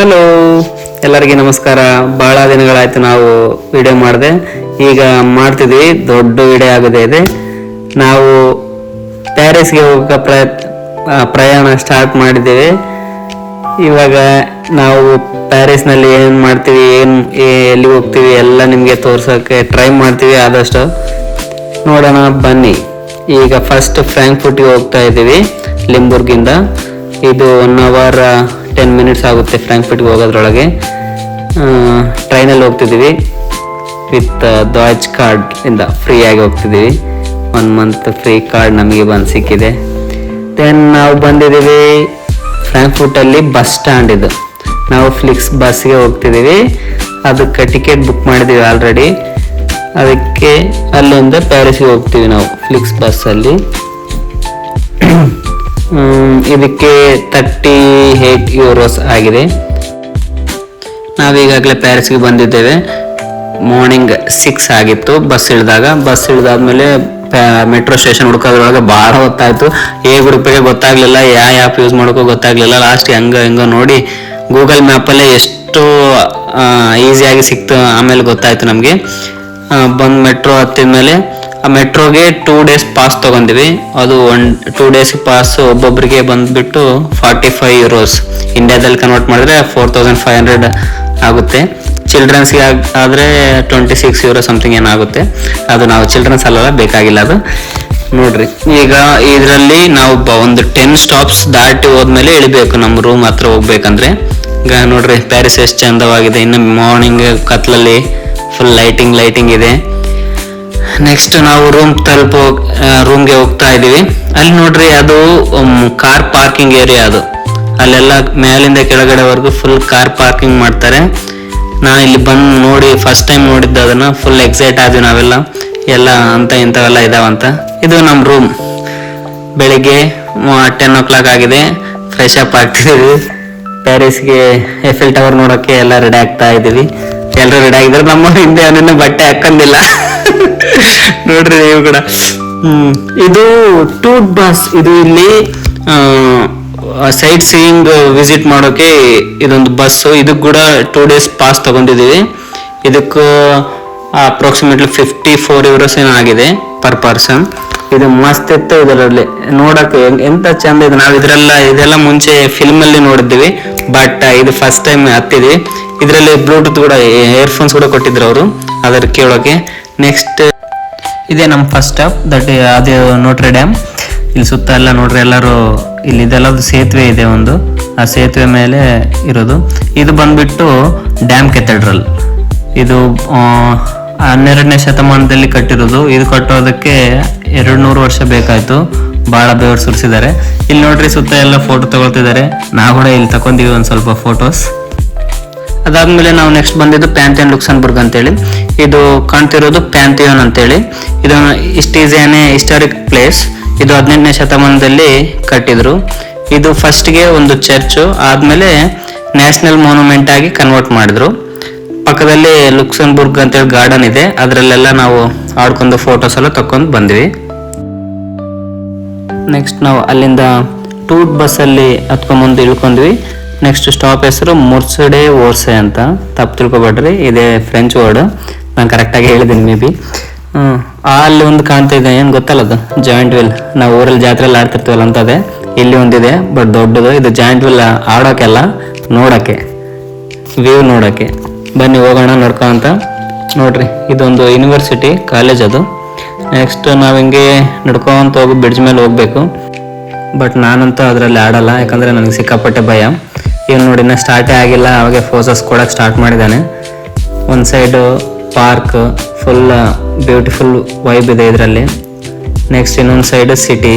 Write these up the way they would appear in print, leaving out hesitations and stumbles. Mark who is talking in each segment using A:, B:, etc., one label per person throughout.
A: Hello, ಎಲ್ಲರಿಗೆ ನಮಸ್ಕಾರ. ಭಾಳ ದಿನಗಳಾಯ್ತು ನಾವು ವಿಡಿಯೋ ಮಾಡಿದೆ. ಈಗ ಮಾಡ್ತಿದ್ವಿ, ದೊಡ್ಡ ವಿಡಿಯೋ ಆಗೋದೇ ಇದೆ. ನಾವು ಪ್ಯಾರಿಸ್ಗೆ ಹೋಗೋ ಪ್ರಯಾಣ ಸ್ಟಾರ್ಟ್ ಮಾಡಿದ್ದೇವೆ. ಇವಾಗ ನಾವು ಪ್ಯಾರಿಸ್ನಲ್ಲಿ ಏನು ಮಾಡ್ತೀವಿ, ಎಲ್ಲಿ ಹೋಗ್ತೀವಿ ಎಲ್ಲ ನಿಮಗೆ ತೋರ್ಸೋಕ್ಕೆ ಟ್ರೈ ಮಾಡ್ತೀವಿ. ಆದಷ್ಟು ನೋಡೋಣ ಬನ್ನಿ. ಈಗ ಫಸ್ಟ್ ಫ್ರಾಂಕ್ಫರ್ಟ್ಗೆ ಹೋಗ್ತಾ ಇದ್ದೀವಿ ಲಿಂಬುರ್ಗಿಂದ. ಇದು 1 hour 10 minutes ಆಗುತ್ತೆ ಫ್ರಾಂಕ್ಫರ್ಟ್ಗೆ ಹೋಗೋದ್ರೊಳಗೆ. ಟ್ರೈನಲ್ಲಿ ಹೋಗ್ತಿದ್ದೀವಿ ವಿತ್ ಡಾಯ್ಚ್ ಕಾರ್ಡ್ ಇಂದ ಫ್ರೀಯಾಗಿ ಹೋಗ್ತಿದ್ದೀವಿ. 1 month ಫ್ರೀ ಕಾರ್ಡ್ ನಮಗೆ ಬಂದು ಸಿಕ್ಕಿದೆ. ದೆನ್ ನಾವು ಬಂದಿದ್ದೀವಿ ಫ್ರಾಂಕ್ಫರ್ಟಲ್ಲಿ ಬಸ್ ಸ್ಟ್ಯಾಂಡ್. ಇದು ನಾವು ಫ್ಲಿಕ್ಸ್ ಬಸ್ಗೆ ಹೋಗ್ತಿದ್ದೀವಿ. ಅದಕ್ಕೆ ಟಿಕೆಟ್ ಬುಕ್ ಮಾಡಿದ್ದೀವಿ ಆಲ್ರೆಡಿ. ಅದಕ್ಕೆ ಅಲ್ಲಿಂದ ಪ್ಯಾರಿಸ್ಗೆ ಹೋಗ್ತೀವಿ ನಾವು ಫ್ಲಿಕ್ಸ್ ಬಸ್ಸಲ್ಲಿ. ಇದಕ್ಕೆ 38 euros ಆಗಿದೆ. ನಾವೀಗಾಗಲೇ ಪ್ಯಾರಿಸ್ಗೆ ಬಂದಿದ್ದೇವೆ. ಮಾರ್ನಿಂಗ್ 6 ಆಗಿತ್ತು ಬಸ್ ಇಳಿದಾದ್ಮೇಲೆ ಮೆಟ್ರೋ ಸ್ಟೇಷನ್ ಹುಡ್ಕೋದ್ರೊಳಗೆ ಭಾಳ ಹೊತ್ತಾಯಿತು. ಹೇಗೆ ಹುಡುಕ್ಬೇಕು ಗೊತ್ತಾಗಲಿಲ್ಲ, ಯಾವ ಆ್ಯಪ್ ಯೂಸ್ ಮಾಡೋಕ್ಕೂ ಗೊತ್ತಾಗಲಿಲ್ಲ. ಲಾಸ್ಟ್ಗೆ ಹೆಂಗೋ ನೋಡಿ ಗೂಗಲ್ ಮ್ಯಾಪಲ್ಲೇ ಎಷ್ಟು ಈಸಿಯಾಗಿ ಸಿಕ್ತು. ಆಮೇಲೆ ಗೊತ್ತಾಯಿತು ನಮಗೆ. ಬಂದು ಮೆಟ್ರೋ ಹತ್ತಿದ ಮೇಲೆ ಆ ಮೆಟ್ರೋಗೆ 2 days ಪಾಸ್ ತೊಗೊಂಡಿವಿ. ಅದು 2 days ಪಾಸ್ ಒಬ್ಬೊಬ್ಬರಿಗೆ ಬಂದುಬಿಟ್ಟು 45 euros. ಇಂಡಿಯಾದಲ್ಲಿ ಕನ್ವರ್ಟ್ ಮಾಡಿದ್ರೆ 4500 ಆಗುತ್ತೆ. ಚಿಲ್ಡ್ರನ್ಸ್ಗೆ ಆದರೆ 26 euro ಸಮಥಿಂಗ್ ಏನಾಗುತ್ತೆ. ಅದು ನಾವು ಚಿಲ್ಡ್ರನ್ಸ್ ಅಲ್ಲ, ಬೇಕಾಗಿಲ್ಲ ಅದು. ನೋಡ್ರಿ, ಈಗ ಇದರಲ್ಲಿ ನಾವು ಒಂದು 10 stops ದಾಟಿ ಹೋದ್ಮೇಲೆ ಇಳಿಬೇಕು ನಮ್ಮ ರೂಮ್ ಹತ್ರ ಹೋಗ್ಬೇಕಂದ್ರೆ. ಈಗ ನೋಡ್ರಿ ಪ್ಯಾರಿಸ್ ಎಷ್ಟು ಚಂದವಾಗಿದೆ. ಇನ್ನು ಮಾರ್ನಿಂಗ್ ಕತ್ಲಲ್ಲಿ ಫುಲ್ ಲೈಟಿಂಗ್ ಇದೆ. ನೆಕ್ಸ್ಟ್ ನಾವು ರೂಮ್ಗೆ ಹೋಗ್ತಾ ಇದ್ದೀವಿ. ಅಲ್ಲಿ ನೋಡ್ರಿ, ಅದು ಕಾರ್ ಪಾರ್ಕಿಂಗ್ ಏರಿಯಾ. ಅದು ಅಲ್ಲೆಲ್ಲ ಮೇಲಿಂದ ಕೆಳಗಡೆವರೆಗೂ ಫುಲ್ ಕಾರ್ ಪಾರ್ಕಿಂಗ್ ಮಾಡ್ತಾರೆ. ನಾ ಇಲ್ಲಿ ಬಂದು ನೋಡಿ ಫಸ್ಟ್ ಟೈಮ್ ನೋಡಿದ್ದು ಅದನ್ನ. ಫುಲ್ ಎಕ್ಸೈಟ್ ಆದ್ವಿ ನಾವೆಲ್ಲ, ಎಲ್ಲ ಇಂಥವೆಲ್ಲ ಇದಾವಂತ. ಇದು ನಮ್ಮ ರೂಮ್. ಬೆಳಿಗ್ಗೆ 10 o'clock ಆಗಿದೆ. ಫ್ರೆಶ್ ಅಪ್ ಆಗ್ತಿದ್ದೀವಿ. ಪ್ಯಾರಿಸ್ಗೆ ಎಫೆಲ್ ಟವರ್ ನೋಡೋಕ್ಕೆ ಎಲ್ಲ ರೆಡಿ ಆಗ್ತಾ ಇದ್ದೀವಿ. ಎಲ್ಲರೂ ರೆಡಿ ಆಗಿದ್ದಾರೆ. ನಮ್ಮ ಹಿಂದೆ ಅವನನ್ನ ಬಟ್ಟೆ ಹಾಕೊಂಡಿಲ್ಲ ನೋಡ್ರಿ ನೀವು ಕೂಡ. ಇದು ಟೂರ್ ಬಸ್. ಇದು ಇಲ್ಲಿ ಸೈಟ್ ಸೀಯಿಂಗ್ ವಿಸಿಟ್ ಮಾಡೋಕೆ ಇದೊಂದು ಬಸ್ಸು. ಇದಕ್ಕೆ ಕೂಡ 2 days ಪಾಸ್ ತಗೊಂಡಿದ್ದೀವಿ. ಇದಕ್ಕೂ ಅಪ್ರಾಕ್ಸಿಮೇಟ್ಲಿ 54 euros ಏನೋ ಆಗಿದೆ ಪರ್ ಪರ್ಸನ್. ಇದು ಮಸ್ತ್ ಇತ್ತು. ಇದರಲ್ಲಿ ನೋಡಕ್ಕೆ ಎಂತ ಚಂದ ಇದೆ. ನಾವು ಇದೆಲ್ಲ ಮುಂಚೆ ಫಿಲ್ಮಲ್ಲಿ ನೋಡಿದ್ದೀವಿ, ಬಟ್ ಇದು ಫಸ್ಟ್ ಟೈಮ್ ಹತ್ತಿದ್ವಿ. ಇದರಲ್ಲಿ ಬ್ಲೂಟೂತ್ ಕೂಡ, ಇಯರ್ಫೋನ್ಸ್ ಕೂಡ ಕೊಟ್ಟಿದ್ರು ಅವರು ಅದರ ಕೇಳೋಕೆ. ನೆಕ್ಸ್ಟ್ ಇದೇ ನಮ್ಮ ಫಸ್ಟ್ ಸ್ಟಾಪ್. ಅದು ನೋಟ್ರೆ ಡ್ಯಾಮ್. ಇಲ್ಲಿ ಸುತ್ತ ಎಲ್ಲ ನೋಡ್ರಿ, ಎಲ್ಲರೂ ಇಲ್ಲಿ ಇದೆಲ್ಲದು ಸೇತುವೆ ಇದೆ ಒಂದು. ಆ ಸೇತುವೆ ಮೇಲೆ ಇರೋದು. ಇದು ಬಂದ್ಬಿಟ್ಟು ಡ್ಯಾಮ್ ಕೆಥೆಡ್ರಲ್. ಇದು 12ನೇ ಶತಮಾನದಲ್ಲಿ ಕಟ್ಟಿರೋದು. ಇದು ಕಟ್ಟೋದಕ್ಕೆ 200 ವರ್ಷ ಬೇಕಾಯ್ತು. ಭಾಳ ಬೆವರು ಸುರಿಸಿದ್ದಾರೆ. ಇಲ್ಲಿ ನೋಡ್ರಿ ಸುತ್ತ ಎಲ್ಲ ಫೋಟೋ ತಗೊಳ್ತಿದ್ದಾರೆ. ನಾವು ಕೂಡ ಇಲ್ಲಿ ತಗೊಂಡಿವಿ ಒಂದು ಸ್ವಲ್ಪ ಫೋಟೋಸ್. ಅದಾದ್ಮೇಲೆ ನಾವು ನೆಕ್ಸ್ಟ್ ಬಂದಿದ್ದು ಪ್ಯಾಂಥಿಯನ್ ಲುಕ್ಸೆಂಬರ್ಗ್ ಅಂತೇಳಿ. ಇದು ಕಾಣ್ತಿರೋದು ಪ್ಯಾಂಥಿಯನ್ ಅಂತೇಳಿ. ಇದು it is N historic place. ಇದು 18ನೇ ಶತಮಾನದಲ್ಲಿ ಕಟ್ಟಿದ್ರು. ಇದು ಫಸ್ಟ್ಗೆ ಒಂದು ಚರ್ಚು, ಆದ್ಮೇಲೆ ನ್ಯಾಷನಲ್ ಮಾನ್ಯುಮೆಂಟ್ ಆಗಿ ಕನ್ವರ್ಟ್ ಮಾಡಿದ್ರು. ಪಕ್ಕದಲ್ಲಿ ಲುಕ್ಸೆಂಬರ್ಗ್ ಅಂತೇಳಿ ಗಾರ್ಡನ್ ಇದೆ. ಅದರಲ್ಲೆಲ್ಲ ನಾವು ಆಡ್ಕೊಂಡು ಫೋಟೋಸ್ ಎಲ್ಲ ತಕೊಂಡು ಬಂದ್ವಿ. ನೆಕ್ಸ್ಟ್ ನಾವು ಅಲ್ಲಿಂದ ಟೂರ್ ಬಸ್ಸಲ್ಲಿ ಹತ್ಕೊಂಡ್ಬಂದು ಇಳ್ಕೊಂಡ್ವಿ. ನೆಕ್ಸ್ಟ್ ಸ್ಟಾಪ್ ಹೆಸರು ಮುರ್ಸಡೆ ಓರ್ಸೆ ಅಂತ. ತಪ್ಪು ತಿಳ್ಕೊಬೇಡ್ರಿ, ಇದೇ ಫ್ರೆಂಚ್ ವರ್ಡ್. ನಾನು ಕರೆಕ್ಟಾಗಿ ಹೇಳಿದ್ದೀನಿ ಮೇ ಬಿ. ಅಲ್ಲಿ ಒಂದು ಕಾಣ್ತಾ ಇದೆ, ಏನು ಗೊತ್ತಲ್ಲ, ಅದು ಜಾಯಿಂಟ್ ವೀಲ್. ನಾವು ಊರಲ್ಲಿ ಜಾತ್ರೆಯಲ್ಲಿ ಆಡ್ತಿರ್ತೀವಲ್ಲ ಅಂತದೇ. ಇಲ್ಲಿ ಒಂದಿದೆ, ಬಟ್ ದೊಡ್ಡದು. ಇದು ಜಾಯಿಂಟ್ ವೀಲ್ ಆಡೋಕ್ಕೆಲ್ಲ, ನೋಡೋಕ್ಕೆ, ವ್ಯೂ ನೋಡೋಕ್ಕೆ. ಬನ್ನಿ ಹೋಗೋಣ ನೋಡ್ಕೊಂತ. ನೋಡ್ರಿ, ಇದೊಂದು ಯೂನಿವರ್ಸಿಟಿ ಕಾಲೇಜ್ ಅದು. ನೆಕ್ಸ್ಟ್ ನಾವು ಹಿಂಗೆ ನಡ್ಕೊಂತ ಹೋಗಿ ಬ್ರಿಡ್ಜ್ ಮೇಲೆ ಹೋಗ್ಬೇಕು. ಬಟ್ ನಾನಂತೂ ಅದರಲ್ಲಿ ಆಡಲ್ಲ, ಯಾಕಂದರೆ ನನಗೆ ಸಿಕ್ಕಾಪಟ್ಟೆ ಭಯ. ಏನು ನೋಡಿ, ಇನ್ನೂ ಸ್ಟಾರ್ಟೇ ಆಗಿಲ್ಲ, ಅವಾಗೆ ಫೋಸಸ್ ಕೊಡೋಕ್ಕೆ ಸ್ಟಾರ್ಟ್ ಮಾಡಿದ್ದಾನೆ. ಒಂದು side park, full beautiful vibe ಇದೆ ಇದರಲ್ಲಿ. ನೆಕ್ಸ್ಟ್ ಇನ್ನೊಂದು ಸೈಡು ಸಿಟಿ.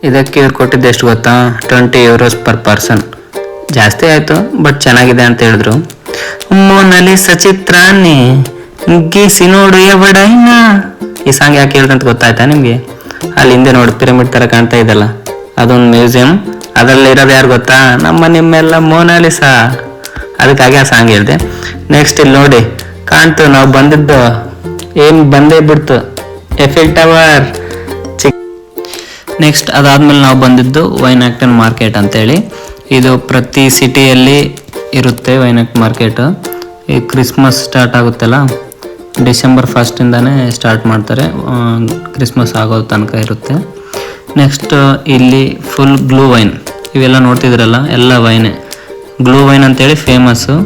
A: ಇದಕ್ಕೆ ಕೊಟ್ಟಿದ್ದು ಎಷ್ಟು ಗೊತ್ತಾ? 20 euros ಪರ್ ಪರ್ಸನ್. ಜಾಸ್ತಿ ಆಯಿತು, ಬಟ್ ಚೆನ್ನಾಗಿದೆ ಅಂತ ಹೇಳಿದ್ರು. ಮೋನಲ್ಲಿ ಸಚಿತ್ರಾನಿ ಗೀಸಿ ನೋಡು ಎವಡೈನ. ಈ ಸಾಂಗ್ ಯಾಕೆ ಹೇಳ್ದಂತ ಗೊತ್ತಾಯ್ತಾ ನಿಮಗೆ? ಅಲ್ಲಿ ಹಿಂದೆ ನೋಡಿ ಪಿರಮಿಡ್ ಥರ ಕಾಣ್ತಾ ಇದೆಲ್ಲ, ಅದೊಂದು ಮ್ಯೂಸಿಯಂ. ಅದರಲ್ಲಿ ಇರೋದು ಯಾರು ಗೊತ್ತಾ? ನಿಮ್ಮೆಲ್ಲ ಮೋನಾಲಿಸಾ. ಅದಕ್ಕಾಗಿ ಆ ಸಾಂಗ್ ಹೇಳಿದೆ. ನೆಕ್ಸ್ಟ್ ಇಲ್ಲಿ ನೋಡಿ ಕಾಣ್ತು, ನಾವು ಬಂದಿದ್ದು ಏನು ಬಂದೇ ಬಿಡ್ತು, ಎಫೆಲ್ ಟವರ್. ನೆಕ್ಸ್ಟ್ ಅದಾದ್ಮೇಲೆ ನಾವು ಬಂದಿದ್ದು ವೈನಾಕ್ಟನ್ ಮಾರ್ಕೆಟ್ ಅಂತೇಳಿ. ಇದು ಪ್ರತಿ ಸಿಟಿಯಲ್ಲಿ ಇರುತ್ತೆ ವೈನಾಡ್ ಮಾರ್ಕೆಟ್. ಈ ಕ್ರಿಸ್ಮಸ್ ಸ್ಟಾರ್ಟ್ ಆಗುತ್ತಲ್ಲ, ಡಿಸೆಂಬರ್ 1 ಸ್ಟಾರ್ಟ್ ಮಾಡ್ತಾರೆ, ಕ್ರಿಸ್ಮಸ್ ಆಗೋ ತನಕ ಇರುತ್ತೆ. ನೆಕ್ಸ್ಟ್ ಇಲ್ಲಿ ಫುಲ್ ಗ್ಲೂ ವೈನ್, ಇವೆಲ್ಲ ನೋಡ್ತಿದ್ರಲ್ಲ ಎಲ್ಲ ವೈನೇ. ಗ್ಲೂ ವೈನ್ ಅಂತೇಳಿ ಫೇಮಸ್ಸು,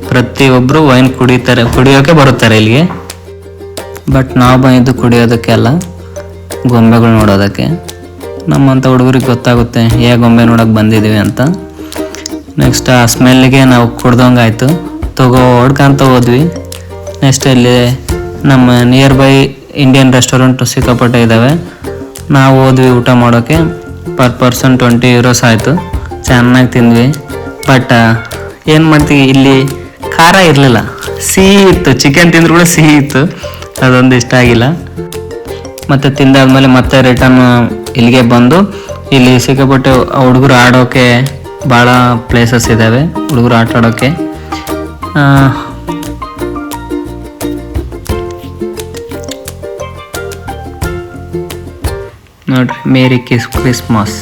A: ಪ್ರತಿಯೊಬ್ಬರು ವೈನ್ ಕುಡಿಯೋಕೆ ಬರುತ್ತಾರೆ ಇಲ್ಲಿಗೆ. ಬಟ್ ನಾವು ಬಂದಿದ್ದು ಕುಡಿಯೋದಕ್ಕೆ ಅಲ್ಲ, ಗೊಂಬೆಗಳು ನೋಡೋದಕ್ಕೆ. ನಮ್ಮಂಥ ಹುಡುಗರಿಗೆ ಗೊತ್ತಾಗುತ್ತೆ ಹೇಗೆ ಗೊಂಬೆ ನೋಡೋಕೆ ಬಂದಿದ್ದೀವಿ ಅಂತ. ನೆಕ್ಸ್ಟ್ ಆ ಸ್ಮೆಲ್ಗೆ ನಾವು ಕುಡ್ದಂಗಾಯ್ತು, ಹೊಡ್ಕೊಂತ ಹೋದ್ವಿ. ನೆಕ್ಸ್ಟ್ ಇಲ್ಲಿ ನಮ್ಮ ನಿಯರ್ ಬೈ ಇಂಡಿಯನ್ ರೆಸ್ಟೋರೆಂಟ್ ಸಿಕ್ಕಾಪಟ್ಟೆ ಇದ್ದಾವೆ. ನಾವು ಹೋದ್ವಿ ಊಟ ಮಾಡೋಕ್ಕೆ. ಪರ್ ಪರ್ಸನ್ 20 euros ಆಯಿತು. ಚೆನ್ನಾಗಿ ತಿಂದ್ವಿ. ಬಟ್ ಏನು ಮಾಡ್ತೀವಿ, ಇಲ್ಲಿ ಖಾರ ಇರಲಿಲ್ಲ, ಸಿಹಿ ಇತ್ತು. ಚಿಕನ್ ತಿಂದ್ರು ಕೂಡ ಸಿಹಿ ಇತ್ತು, ಅದೊಂದು ಇಷ್ಟ ಆಗಿಲ್ಲ. ಮತ್ತು ತಿಂದಾದ್ಮೇಲೆ ಮತ್ತೆ ರಿಟರ್ನ್ ಇಲ್ಲಿಗೆ ಬಂದು, ಇಲ್ಲಿ ಸಿಕ್ಕಾಪಟ್ಟೆ ಹುಡುಗರು ಆಡೋಕ್ಕೆ ಭಾಳ ಪ್ಲೇಸಸ್ ಇದ್ದಾವೆ, ಹುಡುಗರು ಆಟ ಆಡೋಕ್ಕೆ. ನೋಡ್ರಿ, ಮೇರಿ ಕ್ರಿಸ್ಮಸ್.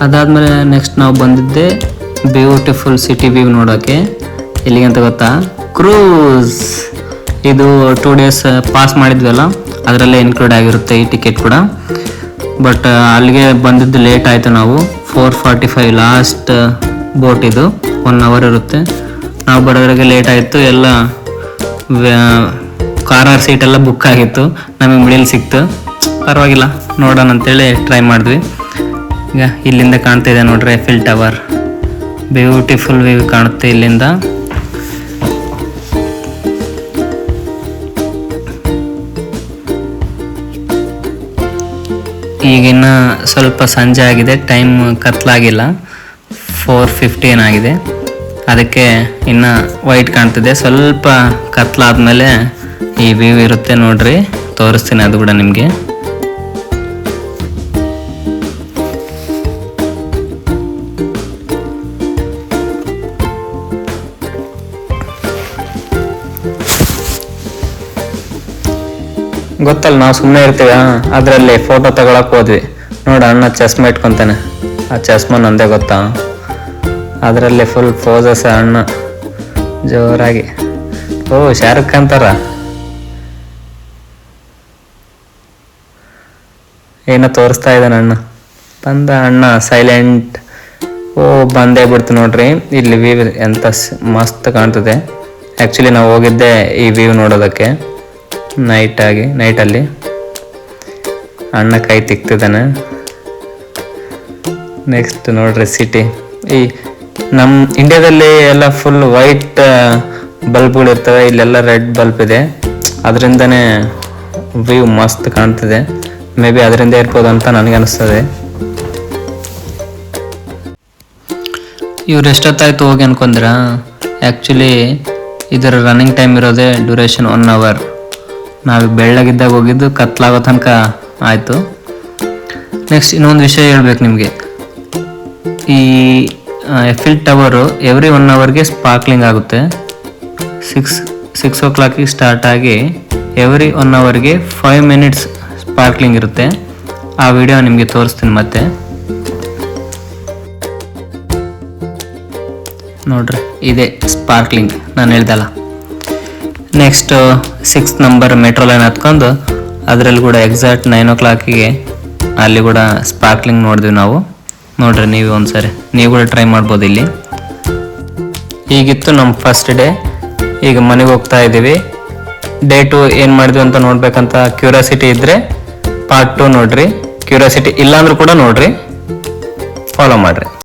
A: ಅದಾದಮೇಲೆ ನೆಕ್ಸ್ಟ್ ನಾವು ಬಂದಿದ್ದೆ ಬ್ಯೂಟಿಫುಲ್ ಸಿಟಿ ವ್ಯೂ ನೋಡೋಕ್ಕೆ. ಎಲ್ಲಿಗೆ ಅಂತ ಗೊತ್ತಾ? ಕ್ರೂಸ್. ಇದು 2 days ಪಾಸ್ ಮಾಡಿದ್ವಲ್ಲ, ಅದರಲ್ಲೇ ಇನ್ಕ್ಲೂಡ್ ಆಗಿರುತ್ತೆ ಈ ಟಿಕೆಟ್ ಕೂಡ. ಬಟ್ ಅಲ್ಲಿಗೆ ಬಂದಿದ್ದು ಲೇಟ್ ಆಯಿತು. ನಾವು 4:45 ಲಾಸ್ಟ್ ಬೋಟ್, ಇದು 1 hour ಇರುತ್ತೆ. ನಾವು ಬರೋದ್ರಾಗೆ ಲೇಟ್ ಆಯಿತು. ಎಲ್ಲ ಕಾರ್ ಸೀಟೆಲ್ಲ ಬುಕ್ ಆಗಿತ್ತು, ನಮಗೆ ಮಿಡಲ್ ಸಿಕ್ತು. ಪರವಾಗಿಲ್ಲ, ನೋಡೋಣ ಅಂತೇಳಿ ಟ್ರೈ ಮಾಡಿದ್ವಿ. ಈಗ ಇಲ್ಲಿಂದ ಕಾಣ್ತಾ ಇದೆ ನೋಡ್ರಿ ಐಫೆಲ್ ಟವರ್, ಬ್ಯೂಟಿಫುಲ್ ವ್ಯೂ ಕಾಣುತ್ತೆ ಇಲ್ಲಿಂದ. ಈಗಿನ್ನ ಸ್ವಲ್ಪ ಸಂಜೆ ಆಗಿದೆ, ಟೈಮ್ ಕತ್ಲಾಗಿಲ್ಲ, 4:15 ಆಗಿದೆ. ಅದಕ್ಕೆ ಇನ್ನು ವೈಟ್ ಕಾಣ್ತಿದೆ. ಸ್ವಲ್ಪ ಕತ್ಲಾದ್ಮೇಲೆ ಈ ವ್ಯೂ ಇರುತ್ತೆ ನೋಡ್ರಿ, ತೋರಿಸ್ತೀನಿ ಅದು ಕೂಡ ನಿಮಗೆ. ಗೊತ್ತಲ್ಲ, ನಾವು ಸುಮ್ಮನೆ ಇರ್ತೀವಿ, ಅದರಲ್ಲಿ ಫೋಟೋ ತಗೊಳಕ್ ಹೋದ್ವಿ. ನೋಡ, ಅಣ್ಣ ಚಸ್ಮಾ ಇಟ್ಕೊತಾನೆ, ಆ ಚಸ್ಮಾ ನಂದೇ ಗೊತ್ತಾ? ಅದರಲ್ಲಿ ಫುಲ್ ಪೋಸಸ್ ಅಣ್ಣ ಜೋರಾಗಿ. ಓ, ಶಾರುಖ್ ಖಾನ್ ಥರ ಏನೋ ತೋರಿಸ್ತಾ ಇದ್ದಾನೆ ಅಣ್ಣ. ಬಂದ ಅಣ್ಣ ಸೈಲೆಂಟ್. ಓ, ಬಂದೇ ಬಿಡ್ತು ನೋಡ್ರಿ. ಇಲ್ಲಿ ವ್ಯೂ ಎಂತ ಮಸ್ತ್ ಕಾಣ್ತದೆ. ಆ್ಯಕ್ಚುಲಿ ನಾವು ಹೋಗಿದ್ದೆ ಈ ವ್ಯೂ ನೋಡೋದಕ್ಕೆ ನೈಟಲ್ಲಿ. ಅಣ್ಣ ಕೈ ತಿಕ್ತಿದ್ದಾನೆ. ನೆಕ್ಸ್ಟ್ ನೋಡ್ರಿ ಸಿಟಿ. ಈ ನಮ್ಮ ಇಂಡಿಯಾದಲ್ಲಿ ಎಲ್ಲ ಫುಲ್ ವೈಟ್ ಬಲ್ಬ್ಗಳು ಇರ್ತವೆ, ಇಲ್ಲೆಲ್ಲ ರೆಡ್ ಬಲ್ಬ್ ಇದೆ. ಅದರಿಂದನೇ ವ್ಯೂ ಮಸ್ತ್ ಕಾಣ್ತಿದೆ. ಮೇ ಬಿ ಅದರಿಂದ ಇರ್ಬೋದು ಅಂತ ನನಗೆ ಅನಿಸ್ತದೆ. ಇವ್ರು ಎಷ್ಟೊತ್ತಾಯ್ತು ಹೋಗಿ ಅನ್ಕೊಂಡ್ರಾ? ಆ್ಯಕ್ಚುಲಿ ಇದರ ರನ್ನಿಂಗ್ ಟೈಮ್ ಇರೋದೇ ಡ್ಯೂರೇಷನ್ 1 hour. ನಾವು ಬೆಳ್ಳಗಿದ್ದಾಗ ಹೋಗಿದ್ದು ಕತ್ಲಾಗೋ ತನಕ ಆಯಿತು. ನೆಕ್ಸ್ಟ್ ಇನ್ನೊಂದು ವಿಷಯ ಹೇಳ್ಬೇಕು ನಿಮಗೆ. ಈ ಐಫೆಲ್ ಟವರು ಎವ್ರಿ 1 hourಗೆ ಸ್ಪಾರ್ಕ್ಲಿಂಗ್ ಆಗುತ್ತೆ. 6 o'clock ಸ್ಟಾರ್ಟ್ ಆಗಿ ಎವ್ರಿ 1 hourಗೆ 5 minutes ಸ್ಪಾರ್ಕ್ಲಿಂಗ್ ಇರುತ್ತೆ. ಆ ವಿಡಿಯೋ ನಿಮಗೆ ತೋರಿಸ್ತೀನಿ ಮತ್ತೆ. ನೋಡ್ರಿ, ಇದೆ ಸ್ಪಾರ್ಕ್ಲಿಂಗ್ ನಾನು ಹೇಳ್ದಲ್ಲ. Next 6th number metro line ಹತ್ಕೊಂಡು ಅದರಲ್ಲಿ ಕೂಡ ಎಕ್ಸಾಕ್ಟ್ 9 o'clock ಅಲ್ಲಿ ಕೂಡ ಸ್ಪಾರ್ಕ್ಲಿಂಗ್ ನೋಡಿದ್ವಿ ನಾವು. ನೋಡ್ರಿ ನೀವು ಒಂದ್ಸರಿ, ನೀವು ಕೂಡ ಟ್ರೈ ಮಾಡ್ಬೋದು ಇಲ್ಲಿ. ಈಗಿತ್ತು ನಮ್ಮ ಫಸ್ಟ್ ಡೇ. ಈಗ ಮನೆಗೆ ಹೋಗ್ತಾ ಇದ್ದೀವಿ. ಡೇ 2 ಏನು ಮಾಡಿದ್ವಿ ಅಂತ ನೋಡ್ಬೇಕಂತ ಕ್ಯೂರಿಯಾಸಿಟಿ ಇದ್ದರೆ ಪಾರ್ಟ್ 2 ನೋಡ್ರಿ. ಕ್ಯೂರಿಯಾಸಿಟಿ ಇಲ್ಲಾಂದ್ರೂ ಕೂಡ ನೋಡ್ರಿ, ಫಾಲೋ ಮಾಡ್ರಿ.